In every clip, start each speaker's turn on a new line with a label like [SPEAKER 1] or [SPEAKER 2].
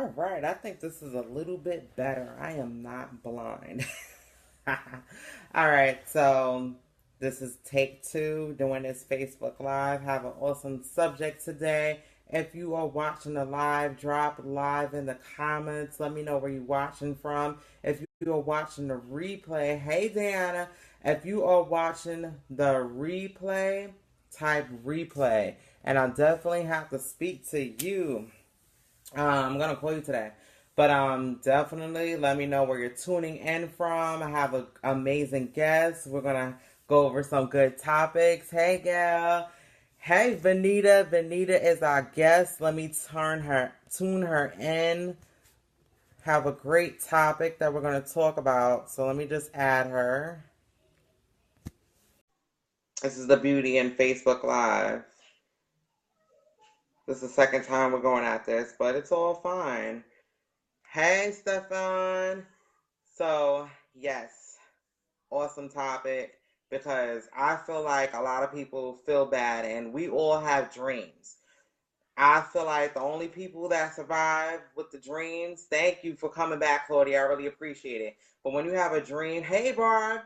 [SPEAKER 1] All right, I think this is a little bit better. I am not blind. All right, so this is take two doing this Facebook Live. Have an awesome subject today. If you are watching the live, drop live in the comments. Let me know where you're watching from. If you are watching the replay, hey Diana. If you are watching the replay, type replay. And I definitely have to speak to you. I'm gonna call you today. But definitely let me know where you're tuning in from. I have an amazing guest. We're gonna go over some good topics. Hey gal. Hey Venita. Venita is our guest. Let me tune her in. Have a great topic that we're gonna talk about. So let me just add her. This is the beauty in Facebook Live. This is the second time we're going at this, but it's all fine. Hey, Stefan. So, yes, awesome topic because I feel like a lot of people feel bad and we all have dreams. I feel like the only people that survive with the dreams, thank you for coming back, Claudia. I really appreciate it. But when you have a dream, hey, Barb,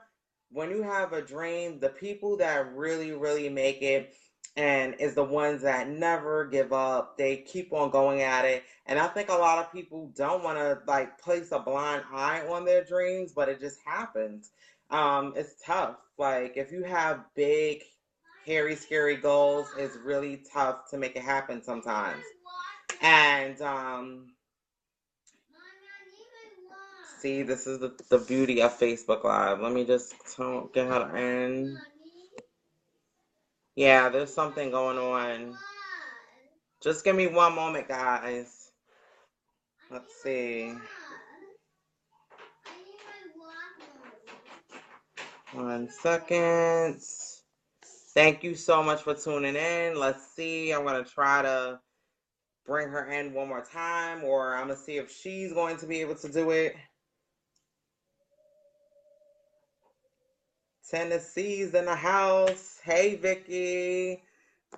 [SPEAKER 1] when you have a dream, the people that really, really make it and is the ones that never give up. They keep on going at it. And I think a lot of people don't want to like place a blind eye on their dreams, but it just happens. It's tough. Like if you have big, hairy, scary goals, it's really tough to make it happen sometimes. And see, this is the beauty of Facebook Live. Let me just get her in. Yeah, there's something going on. Just give me one moment, guys. Let's see. 1 second. Thank you so much for tuning in. Let's see. I'm going to try to bring her in one more time, or I'm going to see if she's going to be able to do it. Tennessee's in the house. Hey, Vicky.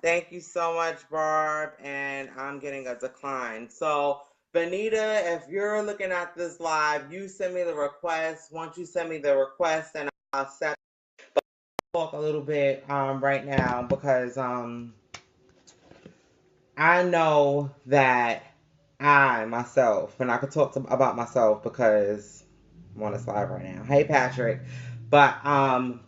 [SPEAKER 1] Thank you so much, Barb. And I'm getting a decline. So, Benita, if you're looking at this live, you send me the request. Once you send me the request, then I'll set talk a little bit right now because I know that I myself, and I could talk about myself because I'm on this live right now. Hey, Patrick. But I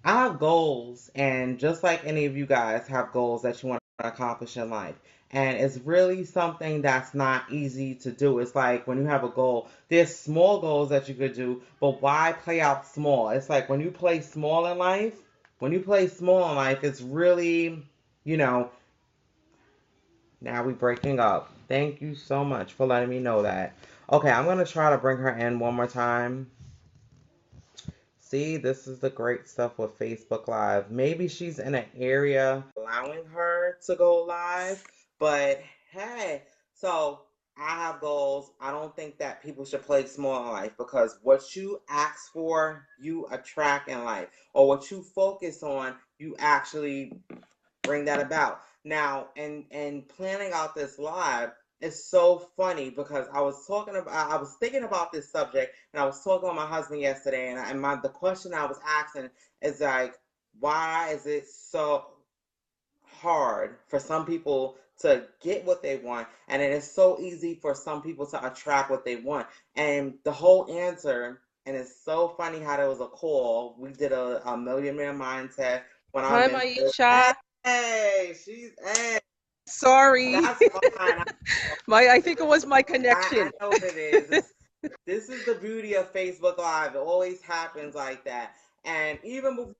[SPEAKER 1] have goals, and just like any of you guys have goals that you want to accomplish in life. And it's really something that's not easy to do. It's like when you have a goal, there's small goals that you could do, but why play out small? It's like when you play small in life, it's really, you know, now we breaking up. Thank you so much for letting me know that. Okay, I'm going to try to bring her in one more time. See, this is the great stuff with Facebook Live. Maybe she's in an area allowing her to go live, but hey, so I have goals. I don't think that people should play small in life because what you ask for, you attract in life, or what you focus on, you actually bring that about. Now, and planning out this live is so funny because I was thinking about this subject, and I was talking with my husband yesterday, and the question I was asking is like, why is it so hard for some people to get what they want, and it is so easy for some people to attract what they want? And the whole answer, and it's so funny how there was a call. We did a millionaire mindset when I
[SPEAKER 2] Hi,
[SPEAKER 1] mentioned.
[SPEAKER 2] Maisha.
[SPEAKER 1] Hey,
[SPEAKER 2] Sorry.
[SPEAKER 1] that's fine.
[SPEAKER 2] I think it was my
[SPEAKER 1] I
[SPEAKER 2] connection.
[SPEAKER 1] know what it is. This is the beauty of Facebook Live. It always happens like that. And even before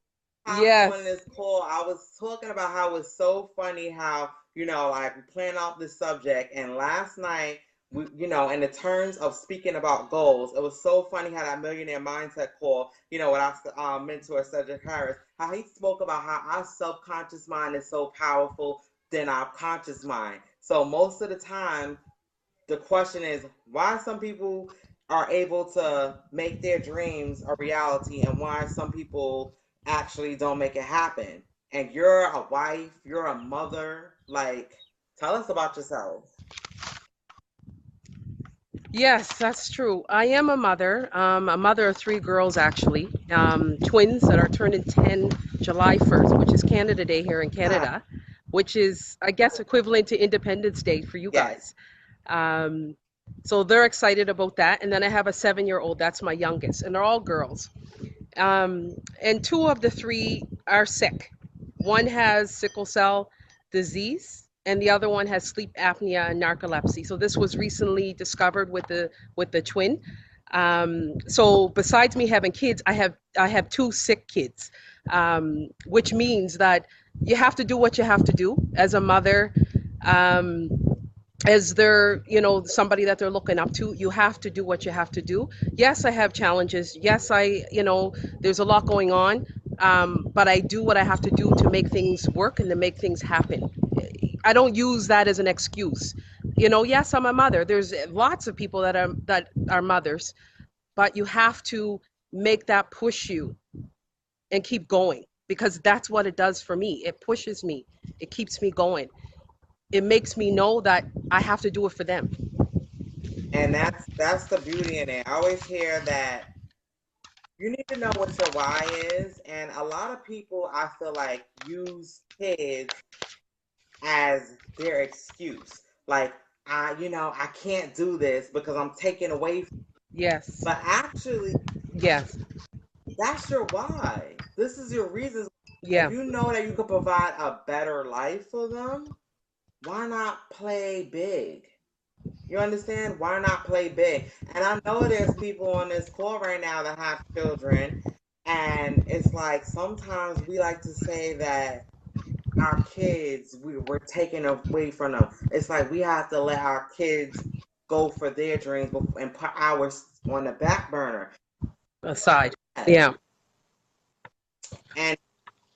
[SPEAKER 1] I hopped on
[SPEAKER 2] Yes.
[SPEAKER 1] this call, I was talking about how it's so funny how, like we plan out this subject. And last night, in the terms of speaking about goals, it was so funny how that millionaire mindset call, with our mentor, Cedric Harris, how he spoke about how our subconscious mind is so powerful than our conscious mind. So most of the time, the question is why some people are able to make their dreams a reality and why some people actually don't make it happen. And you're a wife, you're a mother. Like, tell us about yourself.
[SPEAKER 2] Yes, that's true. I am a mother of three girls actually, twins that are turning 10 July 1st, which is Canada Day here in
[SPEAKER 1] Ah,
[SPEAKER 2] Canada, which is, I guess, equivalent to Independence Day for you
[SPEAKER 1] yes.
[SPEAKER 2] guys. Um, so they're excited about that. And then I have a 7-year old, that's my youngest, and they're all girls. And two of the three are sick. One has sickle cell disease, and the other one has sleep apnea and narcolepsy. So this was recently discovered with the twin. So besides me having kids, I have two sick kids, which means that you have to do what you have to do as a mother. Um, as they're somebody that they're looking up to, you have to do what you have to do. Yes, I have challenges. Yes, there's a lot going on, but I do what I have to do to make things work and to make things happen. I don't use that as an excuse. Yes, I'm a mother. There's lots of people that are mothers, but you have to make that push you and keep going, because that's what it does for me. It pushes me, it keeps me going, it makes me know that I have to do it for them.
[SPEAKER 1] And that's the beauty in it. I always hear that you need to know what your why is, and a lot of people I feel like use kids as their excuse. Like I can't do this because I'm taking away
[SPEAKER 2] Yes.
[SPEAKER 1] but actually
[SPEAKER 2] Yes.
[SPEAKER 1] that's your why. This is your reasons. If
[SPEAKER 2] Yeah.
[SPEAKER 1] you know that you could provide a better life for them, why not play big? You understand? Why not play big? And I know there's people on this call right now that have children, and it's like sometimes we like to say that our kids, we're taking away from them. It's like we have to let our kids go for their dreams and put ours on the back burner.
[SPEAKER 2] Aside.
[SPEAKER 1] Yes.
[SPEAKER 2] Yeah.
[SPEAKER 1] And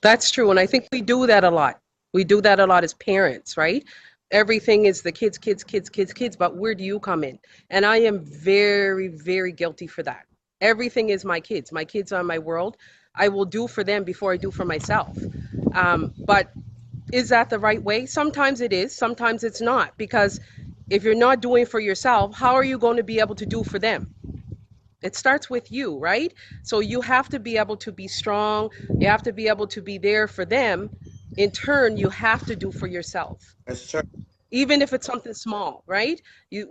[SPEAKER 2] That's true. And I think we do that a lot. We do that a lot as parents, right? Everything is the kids, kids, kids, kids, kids. But where do you come in? And I am very, very guilty for that. Everything is my kids. My kids are my world. I will do for them before I do for myself. But is that the right way? Sometimes it is, sometimes it's not. Because if you're not doing for yourself, how are you going to be able to do for them? It starts with you, right? So you have to be able to be strong. You have to be able to be there for them. In turn, you have to do for yourself,
[SPEAKER 1] it's true.
[SPEAKER 2] even if it's something small, right?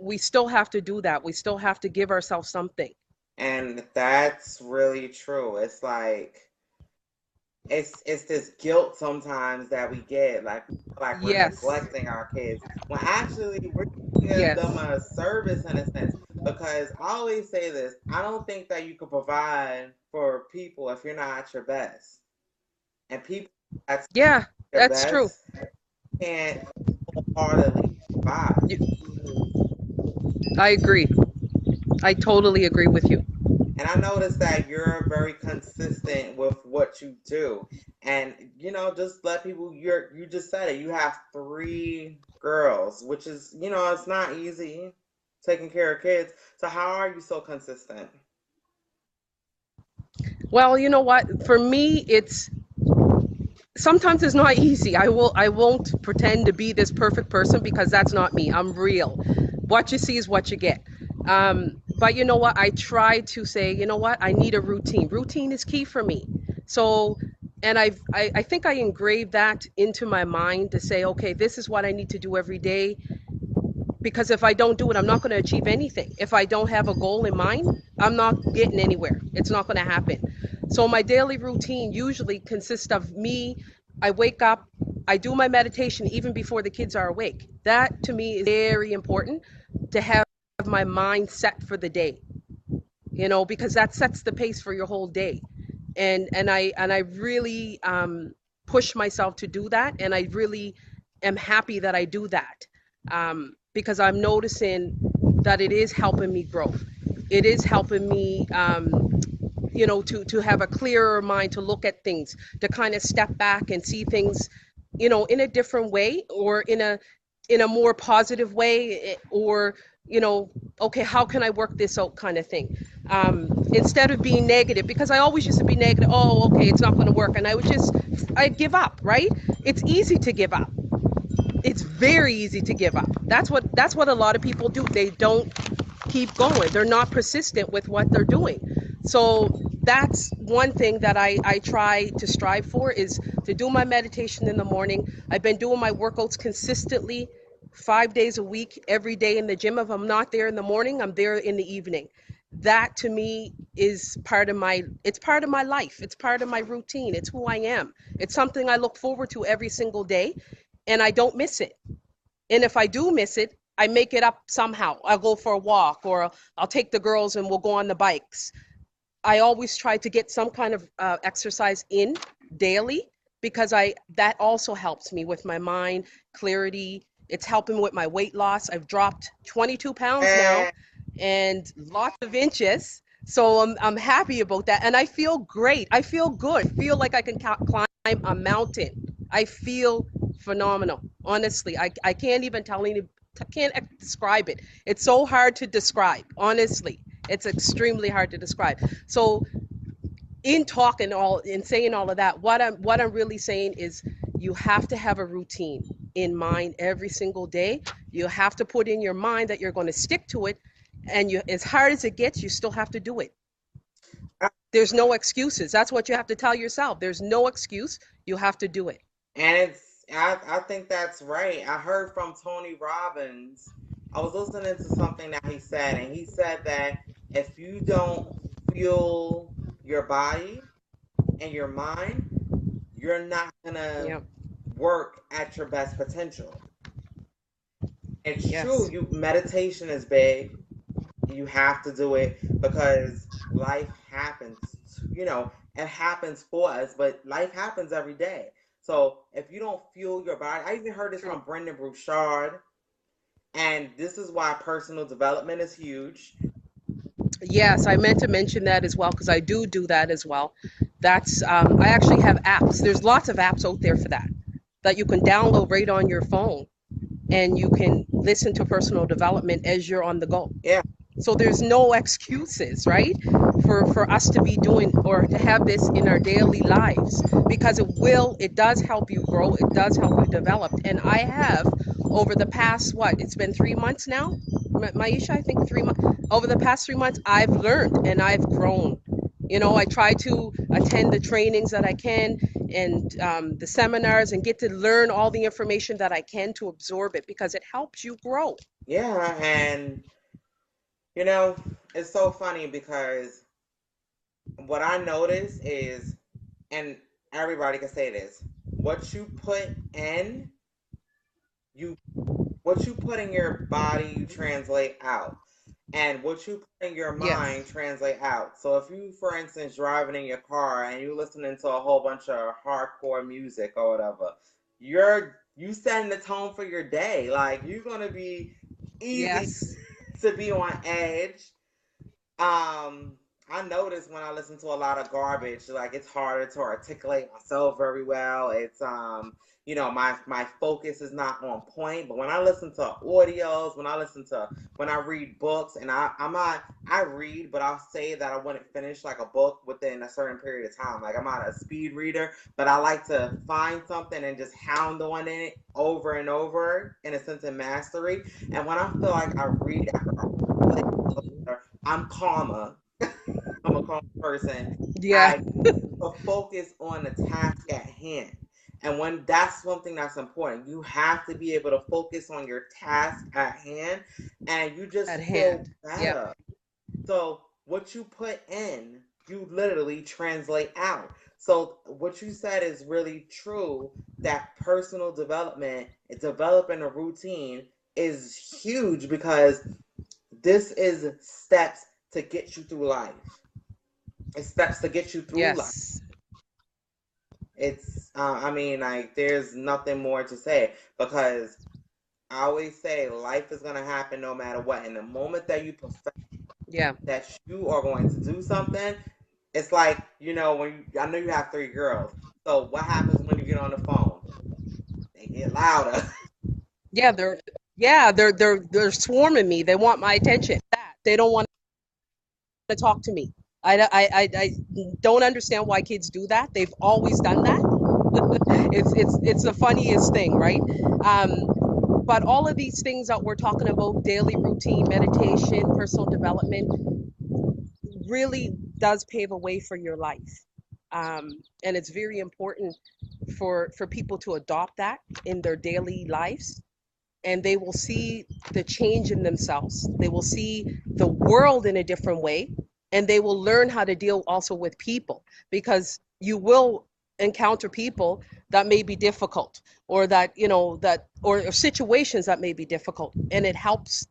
[SPEAKER 2] We still have to do that. We still have to give ourselves something.
[SPEAKER 1] And that's really true. It's like it's this guilt sometimes that we get, like we're
[SPEAKER 2] Yes.
[SPEAKER 1] neglecting our kids when actually we're giving them
[SPEAKER 2] Yes.
[SPEAKER 1] a service in a sense. Because I always say this, I don't think that you can provide for people if you're not at your best. And people that's
[SPEAKER 2] Yeah,
[SPEAKER 1] their
[SPEAKER 2] that's true.
[SPEAKER 1] best can't wholeheartedly provide.
[SPEAKER 2] You- I agree. I totally agree with you.
[SPEAKER 1] And I noticed that you're very consistent with what you do. And just let people you just said it. You have three girls, which is, it's not easy taking care of kids. So how are you so consistent?
[SPEAKER 2] Well, you know what? For me, it's sometimes it's not easy. I won't pretend to be this perfect person, because that's not me. I'm real. What you see is what you get. But you know what? I try to say, you know what? I need a routine. Routine is key for me. So, and I think I engraved that into my mind to say, okay, this is what I need to do every day, because if I don't do it, I'm not going to achieve anything. If I don't have a goal in mind, I'm not getting anywhere. It's not going to happen. So my daily routine usually consists of me. I wake up, I do my meditation even before the kids are awake. That to me is very important, to have my mind set for the day, because that sets the pace for your whole day. And I really push myself to do that, and I really am happy that I do that, because I'm noticing that it is helping me grow. It is helping me, to have a clearer mind, to look at things, to kind of step back and see things, in a different way, or in a more positive way, or you know okay, how can I work this out, kind of thing, instead of being negative, because I always used to be negative. Oh, okay, it's not going to work, and I'd give up, right? It's easy to give up. It's very easy to give up. That's what a lot of people do. They don't keep going. They're not persistent with what they're doing. So that's one thing that I try to strive for is to do my meditation in the morning. I've been doing my workouts consistently 5 days a week, every day in the gym. If I'm not there in the morning, I'm there in the evening. That to me is it's part of my life. It's part of my routine. It's who I am. It's something I look forward to every single day, and I don't miss it. And if I do miss it, I make it up somehow. I'll go for a walk, or I'll take the girls and we'll go on the bikes. I always try to get some kind of exercise in daily, because I that also helps me with my mind clarity. It's helping with my weight loss. I've dropped 22 pounds now
[SPEAKER 1] And
[SPEAKER 2] and lots of inches. So I'm happy about that. And I feel great. I feel good. I feel like I can climb a mountain. I feel phenomenal. Honestly, I can't even tell any, can't describe it. It's so hard to describe, honestly. It's extremely hard to describe. So in talking all in saying all of that, what I'm really saying is you have to have a routine in mind every single day. You have to put in your mind that you're going to stick to it, and you, as hard as it gets, you still have to do it. There's no excuses. That's what you have to tell yourself. There's no excuse. You have to do it.
[SPEAKER 1] I think that's right. I heard from Tony Robbins. I was listening to something that he said, and he said that if you don't fuel your body and your mind, you're not gonna
[SPEAKER 2] Yeah.
[SPEAKER 1] work at your best potential. It's true.
[SPEAKER 2] Yes.
[SPEAKER 1] You meditation is big. You have to do it because life happens. It happens for us, but life happens every day. So if you don't fuel your body, I even heard this
[SPEAKER 2] True.
[SPEAKER 1] from Brendan Bouchard, and this is why personal development is huge.
[SPEAKER 2] Yes, I meant to mention that as well because I do that as well. That's I actually have apps. There's lots of apps out there for that you can download right on your phone, and you can listen to personal development as you're on the go.
[SPEAKER 1] Yeah,
[SPEAKER 2] So there's no excuses, right? For us to be doing or to have this in our daily lives, because it does help you grow, it does help you develop. And I have over the past, what, it's been 3 months now, Maisha, I think 3 months. Over the past 3 months, I've learned and I've grown. I try to attend the trainings that I can, and the seminars, and get to learn all the information that I can to absorb it, because it helps you grow.
[SPEAKER 1] yeah, and you know, it's so funny because what I notice is, and everybody can say this, what you put in, you what you put in your body, you translate out. And what you put in your
[SPEAKER 2] Yes.
[SPEAKER 1] mind translate out. So if you, for instance, driving in your car and you listening to a whole bunch of hardcore music or whatever, you setting the tone for your day. Like you're gonna be easy
[SPEAKER 2] Yes.
[SPEAKER 1] to be on edge. I notice when I listen to a lot of garbage, like it's harder to articulate myself very well. My focus is not on point. But when I listen to audios, when I read books, and I read, but I'll say that I wouldn't finish like a book within a certain period of time. Like I'm not a speed reader, but I like to find something and just hound on it over and over in a sense of mastery. And when I feel like I read after I'm calmer. I'm a calm person.
[SPEAKER 2] Yeah.
[SPEAKER 1] I focus on the task at hand. And when that's something that's important, you have to be able to focus on your task at hand, and you
[SPEAKER 2] At
[SPEAKER 1] just feel
[SPEAKER 2] hand. Yep.
[SPEAKER 1] better. So what you put in, you literally translate out. So what you said is really true, that personal development, developing a routine is huge because this is steps to get you through life. It's steps to get you through life.
[SPEAKER 2] Yes.
[SPEAKER 1] I mean, like, there's nothing more to say because I always say life is going to happen no matter what. And the moment that you perfect
[SPEAKER 2] Yeah.
[SPEAKER 1] that you are going to do something, it's like, I know you have three girls. So what happens when you get on the phone? They get louder.
[SPEAKER 2] Yeah. They're swarming me. They want my attention. They don't want to talk to me. I don't understand why kids do that. They've always done that. It's the funniest thing, right? Um, But all of these things that we're talking about, daily routine, meditation, personal development, really does pave a way for your life. And it's very important for people to adopt that in their daily lives, and they will see the change in themselves. They will see the world in a different way, and they will learn how to deal also with people, because you will encounter people that may be difficult, or that, or situations that may be difficult, and it helps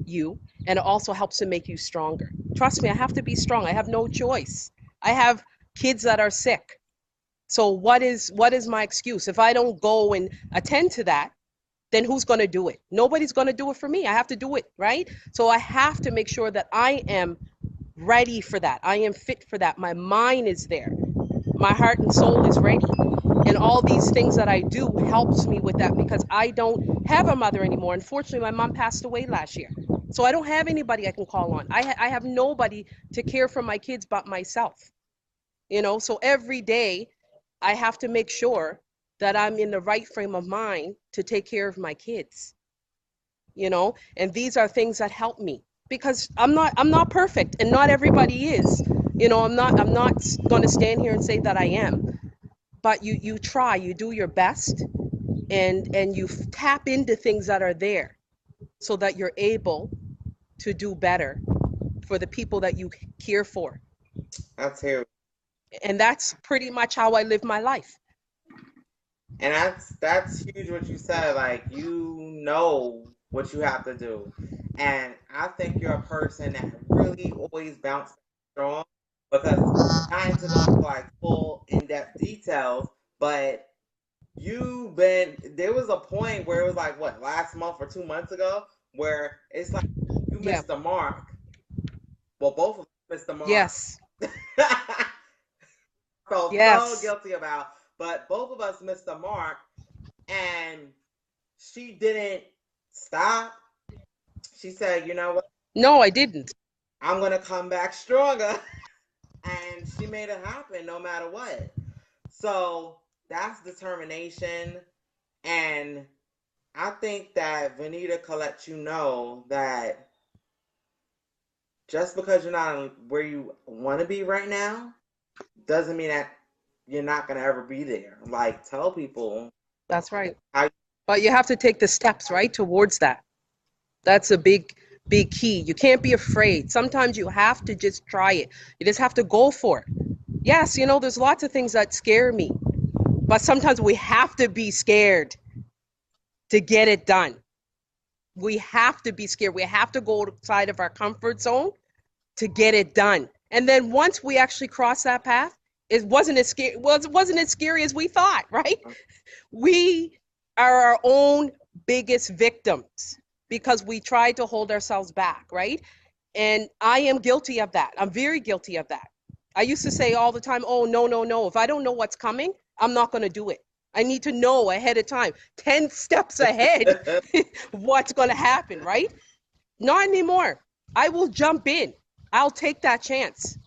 [SPEAKER 2] you, and it also helps to make you stronger. Trust me, I have to be strong. I have no choice. I have kids that are sick. So what is my excuse? If I don't go and attend to that, then who's going to do it? Nobody's going to do it for me. I have to do it, right? So I have to make sure that I am ready for that. I am fit for that. My mind is there. My heart and soul is ready. And all these things that I do helps me with that, because I don't have a mother anymore. Unfortunately, my mom passed away last year. So I don't have anybody I can call on. I have nobody to care for my kids but myself. So every day I have to make sure that I'm in the right frame of mind to take care of my kids. And these are things that help me, because I'm not perfect, and not everybody is. I'm not going to stand here and say that I am, but you try, you do your best, and you tap into things that are there, so that you're able to do better for the people that you care for.
[SPEAKER 1] That's huge.
[SPEAKER 2] And that's pretty much how I live my life.
[SPEAKER 1] And that's huge what you said. Like, you know what you have to do. And I think you're a person that really always bounces back strong, because not into the like full in-depth details, but you've been there was a point where it was like, what, last month or 2 months ago, where it's like you
[SPEAKER 2] Yeah.
[SPEAKER 1] missed the mark. Well, both of us missed the mark.
[SPEAKER 2] Yes.
[SPEAKER 1] Felt so
[SPEAKER 2] Yes.
[SPEAKER 1] guilty about, but both of us missed the mark, and she didn't stop. She said, you know what?
[SPEAKER 2] No, I didn't.
[SPEAKER 1] I'm going to come back stronger. And she made it happen no matter what. So that's determination. And I think that Vanita could let you know that just because you're not where you want to be right now doesn't mean that you're not going to ever be there. Like, tell people
[SPEAKER 2] That's right.
[SPEAKER 1] how.
[SPEAKER 2] But you have to take the steps, right, towards that. That's a big key. You can't be afraid. Sometimes you have to just try it. You just have to go for it. Yes, there's lots of things that scare me, but sometimes we have to be scared to get it done. We have to be scared. We have to go outside of our comfort zone to get it done. And then once we actually cross that path, it wasn't as scary as we thought, right? We are our own biggest victims, because we try to hold ourselves back, right? And I am guilty of that. I'm very guilty of that. I used to say all the time, oh, no, no, no. If I don't know what's coming, I'm not going to do it. I need to know ahead of time, 10 steps ahead, what's going to happen, right? Not anymore. I will jump in. I'll take that chance.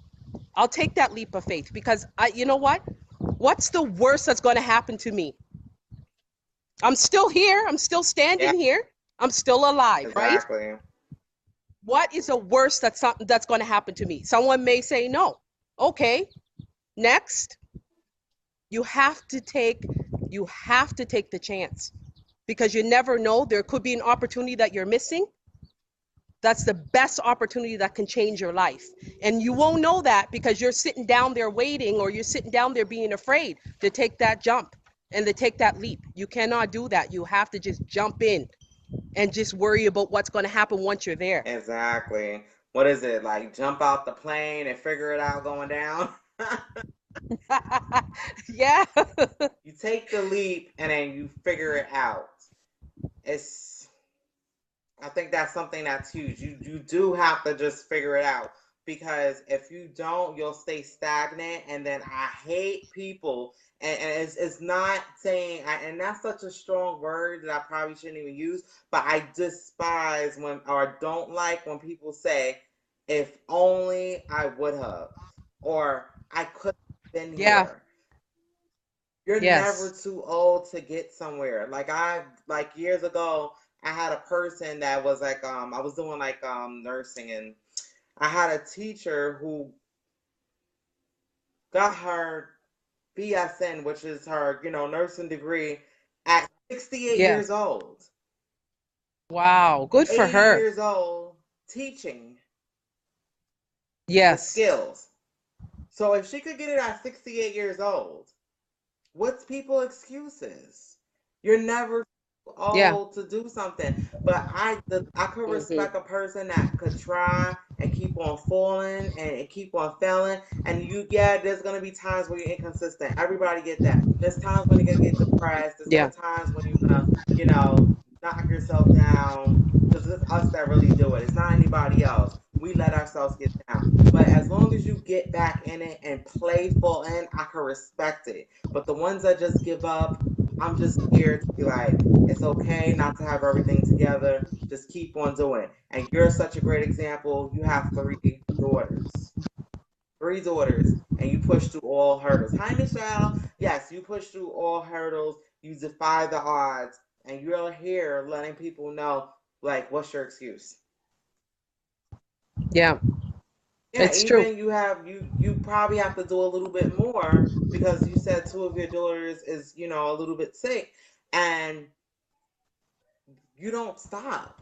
[SPEAKER 2] I'll take that leap of faith, because you know what? What's the worst that's going to happen to me? I'm still here. I'm still
[SPEAKER 1] Yeah,
[SPEAKER 2] standing here. I'm still alive, right?
[SPEAKER 1] exactly.
[SPEAKER 2] What is the worst that's going to happen to me? Someone may say no. Okay, next. You have to take you have to take the chance, because you never know, there could be an opportunity that you're missing. That's the best opportunity that can change your life. And you won't know that because you're sitting down there waiting, or you're sitting down there being afraid to take that jump and to take that leap. You cannot do that. You have to just jump in and just worry about what's going to happen once you're there.
[SPEAKER 1] Exactly. What is it? Like, jump out the plane and figure it out going down?
[SPEAKER 2] Yeah.
[SPEAKER 1] You take the leap and then you figure it out. It's I think that's something that's huge. You do have to just figure it out, because if you don't, you'll stay stagnant. And then I hate people, and it's not saying, and that's such a strong word that I probably shouldn't even use. But I despise when, or don't like when people say, "If only I would have," or "I could have been
[SPEAKER 2] Yeah.
[SPEAKER 1] here." You're never
[SPEAKER 2] Yes.
[SPEAKER 1] too old to get somewhere. Like, years ago, I had a person that was like, I was doing like nursing, and I had a teacher who got her BSN, which is her, nursing degree, at 68 years
[SPEAKER 2] Yes.
[SPEAKER 1] old.
[SPEAKER 2] Wow. Good for
[SPEAKER 1] 80
[SPEAKER 2] her.
[SPEAKER 1] years old, teaching the
[SPEAKER 2] Yes.
[SPEAKER 1] skills. So if she could get it at 68 years old, what's people excuses? You're never too
[SPEAKER 2] Yeah.
[SPEAKER 1] old to do something. But I could
[SPEAKER 2] Hmm.
[SPEAKER 1] respect a person that could try and keep on falling and keep on failing. And yeah, there's gonna be times where you're inconsistent. Everybody get that. There's times when you're gonna get depressed. There's gonna
[SPEAKER 2] Yeah.
[SPEAKER 1] be times when you're gonna, knock yourself down. Because it's us that really do it. It's not anybody else. We let ourselves get down. But as long as you get back in it and play full in, I can respect it. But the ones that just give up, I'm just here to be like, it's okay not to have everything together. Just keep on doing it. And you're such a great example. You have three daughters. Three daughters, and you push through all hurdles. Hi, Michelle. Yes, you push through all hurdles. You defy the odds, and you're here letting people know, like, what's your excuse?
[SPEAKER 2] Yeah.
[SPEAKER 1] Yeah,
[SPEAKER 2] It's true.
[SPEAKER 1] even you probably have to do a little bit more because you said two of your daughters is, a little bit sick, and you don't stop.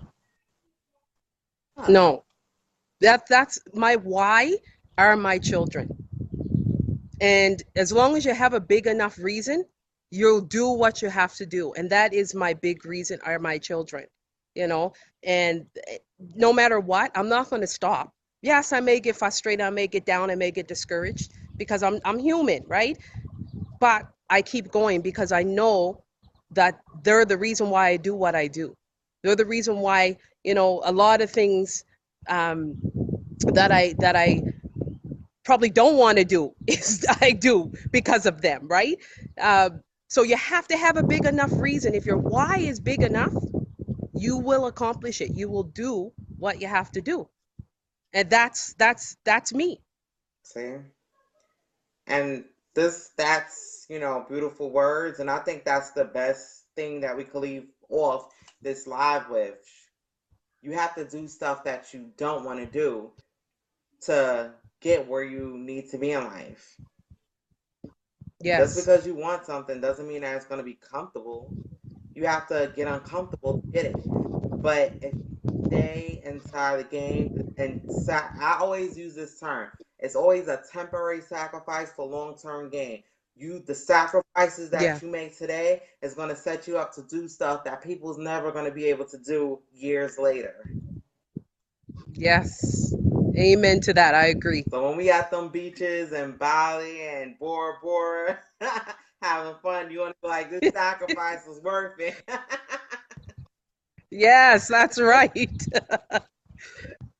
[SPEAKER 1] Stop.
[SPEAKER 2] No. That's my why are my children. And as long as you have a big enough reason, you'll do what you have to do. And that is my big reason are my children, you know? And no matter what, I'm not going to stop. Yes, I may get frustrated, I may get down, I may get discouraged because I'm human, right? But I keep going because I know that they're the reason why I do what I do. They're the reason why, a lot of things um, that I probably don't want to do is I do because of them, right? So you have to have a big enough reason. If your why is big enough, you will accomplish it. You will do what you have to do, and that's me.
[SPEAKER 1] See? And that's, beautiful words. And I think that's the best thing that we could leave off this live with. You have to do stuff that you don't want to do to get where you need to be in life. Just
[SPEAKER 2] Yes.
[SPEAKER 1] because you want something doesn't mean that it's going to be comfortable. You have to get uncomfortable to get it. But if you stay inside the game, and I always use this term, it's always a temporary sacrifice for long-term gain. The sacrifices
[SPEAKER 2] Yeah.
[SPEAKER 1] that you make today is going to set you up to do stuff that people's never going to be able to do years later.
[SPEAKER 2] Yes. Amen to that. I agree.
[SPEAKER 1] So when we at them beaches and Bali and Bora Bora having fun, you want to be like, this sacrifice was worth it.
[SPEAKER 2] Yes, that's right.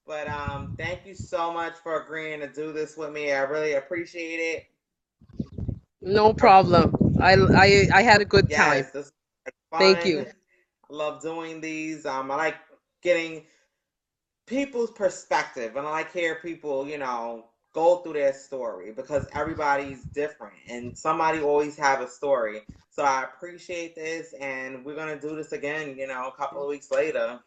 [SPEAKER 1] But thank you so much for agreeing to do this with me. I really appreciate it.
[SPEAKER 2] No problem. I had a good time.
[SPEAKER 1] Yes, this is
[SPEAKER 2] Thank
[SPEAKER 1] fun.
[SPEAKER 2] you.
[SPEAKER 1] I love doing these. I like getting people's perspective, and I like hear people, go through their story because everybody's different, and somebody always have a story. So I appreciate this, and we're gonna do this again, a couple of weeks later.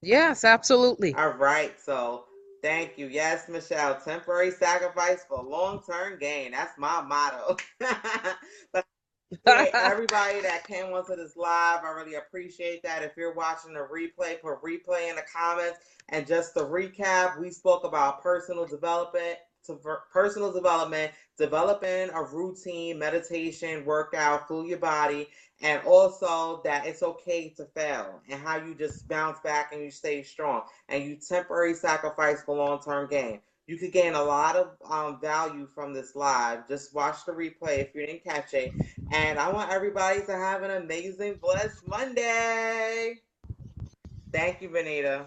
[SPEAKER 2] Yes, absolutely.
[SPEAKER 1] All right, so thank you. Yes, Michelle, temporary sacrifice for long term gain. That's my motto. But everybody that came onto this live, I really appreciate that. If you're watching the replay, put replay in the comments. And just to recap, we spoke about personal development, developing a routine, meditation, workout, fuel your body, and also that it's okay to fail and how you just bounce back and you stay strong and you temporary sacrifice for long-term gain. You could gain a lot of value from this live. Just watch the replay if you didn't catch it. And I want everybody to have an amazing, blessed Monday. Thank you, Benita.